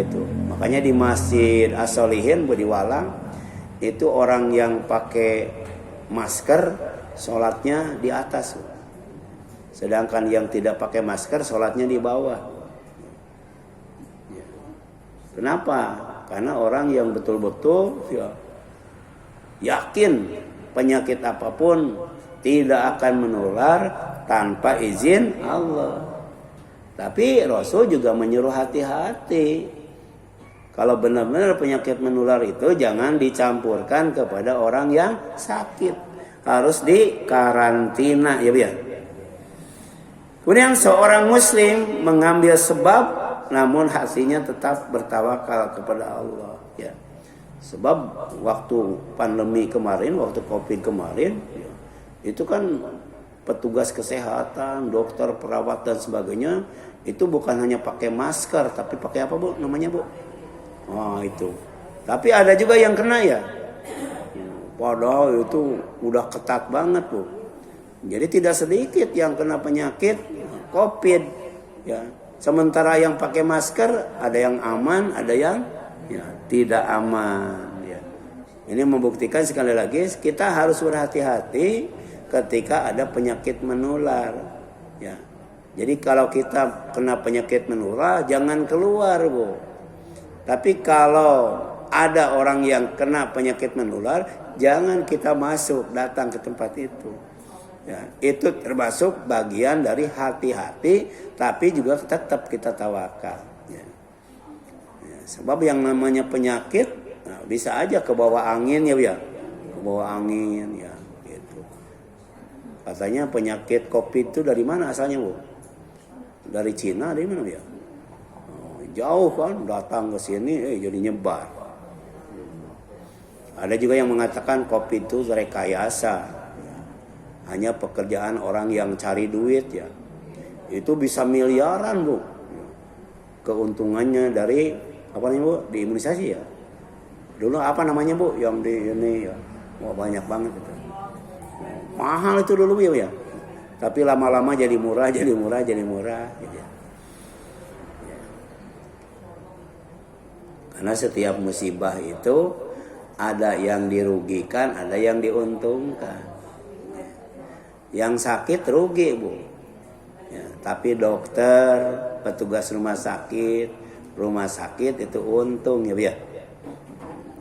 Gitu. Makanya di Masjid As-Solihin di Walang itu orang yang pakai masker sholatnya di atas, sedangkan yang tidak pakai masker sholatnya di bawah. Kenapa? Karena orang yang betul-betul yakin penyakit apapun tidak akan menular tanpa izin Allah. Tapi Rasul juga menyuruh hati-hati. Kalau benar-benar penyakit menular itu jangan dicampurkan kepada orang yang sakit. Harus dikarantina, ya biar. Kemudian seorang muslim mengambil sebab namun hatinya tetap bertawakal kepada Allah, ya. Sebab waktu pandemi kemarin, waktu Covid kemarin, ya, itu kan petugas kesehatan, dokter, perawat dan sebagainya itu bukan hanya pakai masker tapi pakai apa, Bu? Namanya, Bu? Oh, itu. Tapi ada juga yang kena, ya. Padahal itu udah ketat banget, Bu. Jadi tidak sedikit yang kena penyakit Covid, ya. Sementara yang pakai masker ada yang aman, ada yang tidak aman, ya. Ini membuktikan sekali lagi kita harus berhati-hati ketika ada penyakit menular, ya. Jadi kalau kita kena penyakit menular jangan keluar, Bu. Tapi kalau ada orang yang kena penyakit menular, jangan kita datang ke tempat itu. Ya, itu termasuk bagian dari hati-hati, tapi juga tetap kita tawakal. Ya. Ya, sebab yang namanya penyakit, bisa aja ke bawah angin, ya, ke bawah angin, ya, gitu. Katanya penyakit Covid itu dari mana asalnya, Bu? Dari Cina, dari mana, ya? Jauh kan, datang ke sini, jadi nyebar. Ada juga yang mengatakan Covid itu rekayasa, ya. Hanya pekerjaan orang yang cari duit, ya. Itu bisa miliaran, Bu. Keuntungannya dari apa nih, Bu? Di imunisasi, ya. Dulu apa namanya, Bu? Yang di ini, ya. Wah, banyak banget itu. Mahal itu dulu, ya. Tapi lama-lama jadi murah, jadi murah, jadi murah, gitu, ya. Karena setiap musibah itu ada yang dirugikan, ada yang diuntungkan. Yang sakit rugi, Bu. Ya, tapi dokter, petugas rumah sakit itu untung, ya, biar.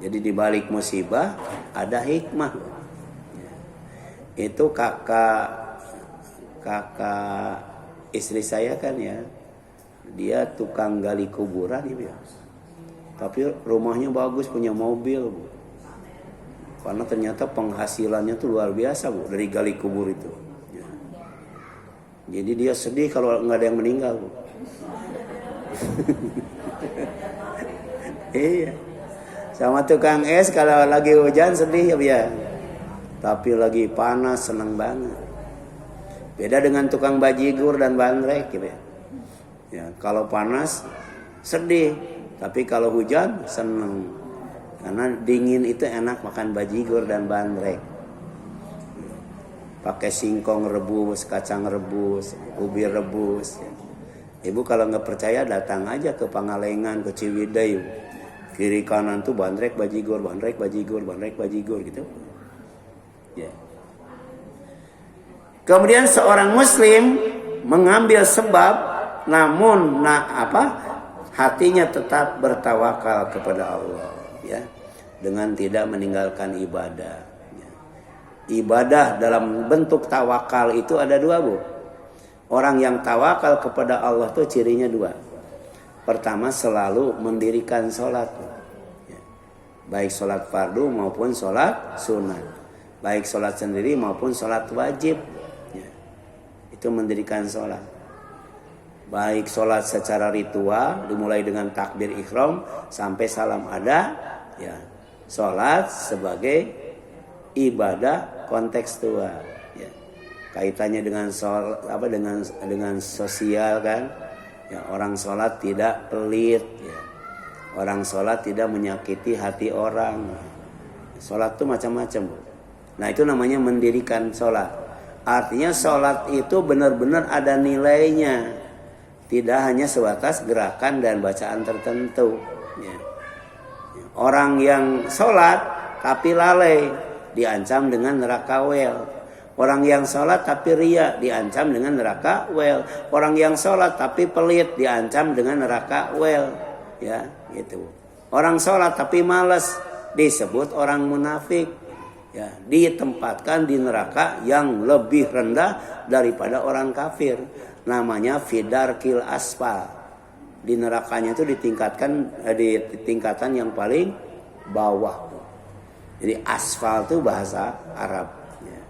Jadi di balik musibah ada hikmah. Ya. Itu kakak istri saya kan, ya. Dia tukang gali kuburan, ya, biar. Tapi rumahnya bagus, punya mobil, Bu. Karena ternyata penghasilannya tuh luar biasa, Bu, dari gali kubur itu. Ya. Jadi dia sedih kalau nggak ada yang meninggal, Bu. Iya. Sama tukang es kalau lagi hujan sedih, ya. Tapi lagi panas senang banget. Beda dengan tukang bajigur dan bandrek, ya. Ya, kalau panas sedih. Tapi kalau hujan seneng, karena dingin itu enak makan bajigur dan bandrek. Pakai singkong rebus, kacang rebus, ubi rebus. Ibu kalau nggak percaya datang aja ke Pangalengan, ke Ciwidey. Kiri kanan tuh bandrek bajigur, bandrek bajigur, bandrek bajigur gitu. Ya. Kemudian seorang muslim mengambil sebab, namun hatinya tetap bertawakal kepada Allah, ya, dengan tidak meninggalkan ibadah. Ya. Ibadah dalam bentuk tawakal itu ada dua, Bu. Orang yang tawakal kepada Allah tuh cirinya dua. Pertama, selalu mendirikan sholat, ya. Baik sholat fardu maupun sholat sunat, baik sholat sendiri maupun sholat wajib, ya. Itu mendirikan sholat. Baik sholat secara ritual, dimulai dengan takbir ihram sampai salam ada, ya. Sholat sebagai ibadah kontekstual, ya. Kaitannya dengan dengan sosial, kan. Ya, orang sholat tidak pelit, ya. Orang sholat tidak menyakiti hati orang. Sholat itu macam-macam, Bu. Nah, itu namanya mendirikan sholat. Artinya sholat itu benar-benar ada nilainya. tidak hanya sebatas gerakan dan bacaan tertentu. Ya. Orang yang sholat tapi lalai diancam dengan neraka wel. Orang yang sholat tapi riya diancam dengan neraka wel. Orang yang sholat tapi pelit diancam dengan neraka wel. Ya, gitu. Orang sholat tapi malas disebut orang munafik. Ya, ditempatkan di neraka yang lebih rendah daripada orang kafir. Namanya fidarkil asfal. Di nerakanya itu ditingkatkan di tingkatan yang paling bawah. Jadi asfal itu bahasa Arab. Ya.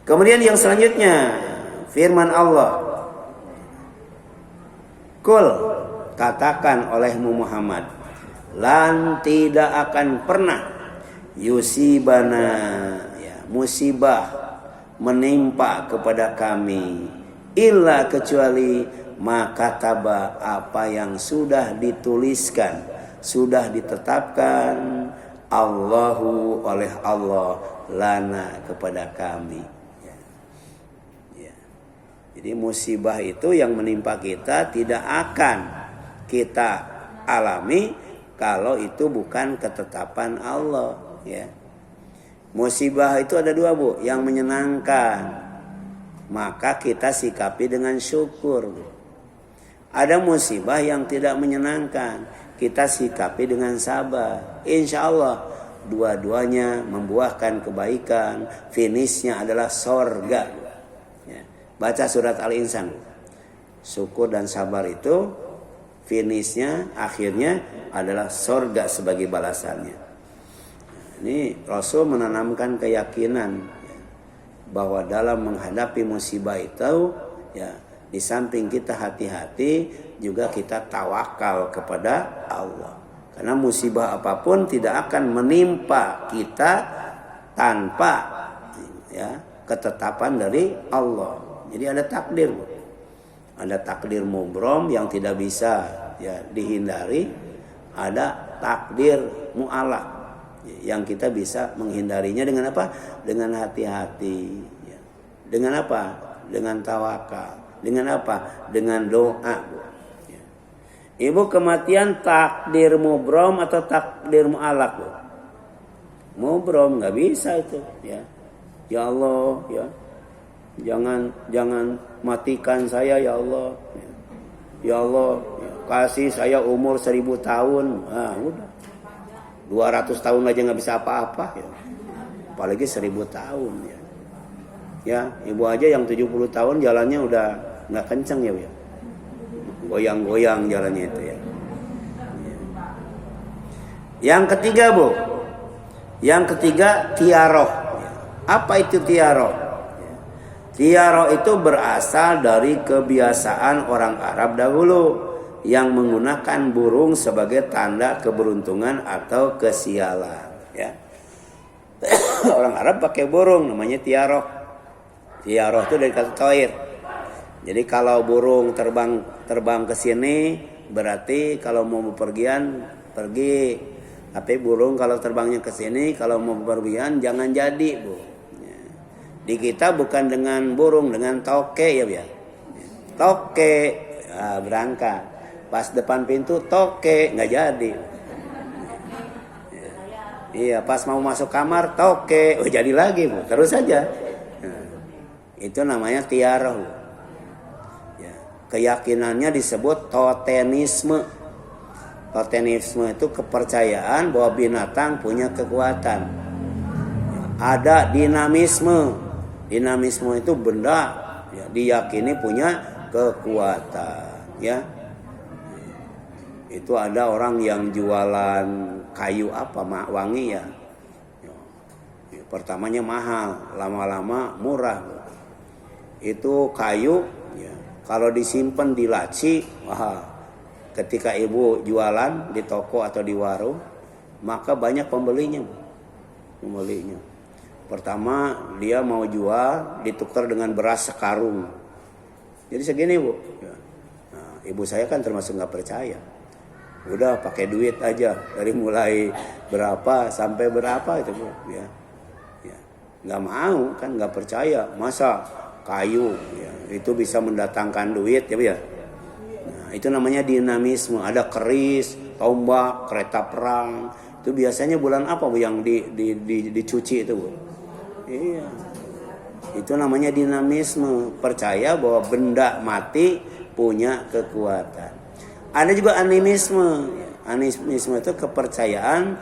Kemudian yang selanjutnya firman Allah. Kul, katakan olehmu Muhammad, lan tidak akan pernah yusibana, ya, musibah menimpa kepada kami illa kecuali maka taba apa yang sudah dituliskan, sudah ditetapkan Allahu oleh Allah lana kepada kami. Ya. Ya. Jadi musibah itu yang menimpa kita tidak akan kita alami kalau itu bukan ketetapan Allah. Ya. Musibah itu ada dua, Bu, yang menyenangkan. Maka kita sikapi dengan syukur. Ada musibah yang tidak menyenangkan, kita sikapi dengan sabar. Insya Allah dua-duanya membuahkan kebaikan. Finishnya adalah sorga. Ya. Baca surat Al-Insan. Syukur dan sabar itu finishnya, akhirnya adalah sorga sebagai balasannya. Ini Rasul menanamkan keyakinan bahwa dalam menghadapi musibah itu, ya, di samping kita hati-hati juga kita tawakal kepada Allah. Karena musibah apapun tidak akan menimpa kita tanpa, ya, ketetapan dari Allah. Jadi ada takdir, ada takdir mubrom yang tidak bisa, ya, dihindari, ada takdir mu'alaq yang kita bisa menghindarinya dengan apa? Dengan hati-hati. Ya. Dengan apa? Dengan tawakal. Dengan apa? Dengan doa. Ya. Ibu, kematian takdir mubrom atau takdir mu'alaq? Mubrom, nggak bisa itu. Ya. Ya Allah, ya, jangan matikan saya, ya Allah. Ya Allah, ya, kasih saya umur 1000 tahun. Ah, udah. 200 tahun aja nggak bisa apa-apa, ya. Apalagi 1000 tahun, ya. Ya, ibu aja yang 70 tahun jalannya udah nggak kencang, ya, ya. Goyang-goyang jalannya itu, ya. Yang ketiga, Bu. Yang ketiga tiaroh. Apa itu tiaroh? Tiaroh itu berasal dari kebiasaan orang Arab dahulu yang menggunakan burung sebagai tanda keberuntungan atau kesialan, ya. Orang Arab pakai burung, namanya tiaroh. Tiaroh itu dari kata toir. Jadi kalau burung terbang ke sini berarti kalau mau bepergian pergi. Tapi burung kalau terbangnya ke sini kalau mau bepergian jangan jadi, Bu. Ya. Di kita bukan dengan burung, dengan toke, ya, ya. Toke, berangkat. Pas depan pintu toke, nggak jadi. Iya, pas mau masuk kamar toke, oh jadi lagi, Bu. Terus saja. Nah, itu namanya tiaroh. Ya, keyakinannya disebut totemisme. Totemisme itu kepercayaan bahwa binatang punya kekuatan. Ada dinamisme. Dinamisme itu benda, ya, diyakini punya kekuatan, ya. Itu ada orang yang jualan kayu apa, wangi, ya. Pertamanya mahal, lama-lama murah. Itu kayu, ya, kalau disimpan di laci, wah, ketika ibu jualan di toko atau di warung, maka banyak pembelinya. Pertama dia mau jual, ditukar dengan beras sekarung. Jadi segini, Bu. Nah, ibu saya kan termasuk nggak percaya. Udah pakai duit aja dari mulai berapa sampai berapa itu, Bu, ya. Ya. Nggak mau kan, nggak percaya. Masa kayu, ya, itu bisa mendatangkan duit, ya, Bu, ya. Itu namanya dinamisme. Ada keris, tombak, kereta perang. Itu biasanya bulan apa Bu yang dicuci itu Bu? Iya. Itu namanya dinamisme. Percaya bahwa benda mati punya kekuatan. Ada juga animisme. Animisme itu kepercayaan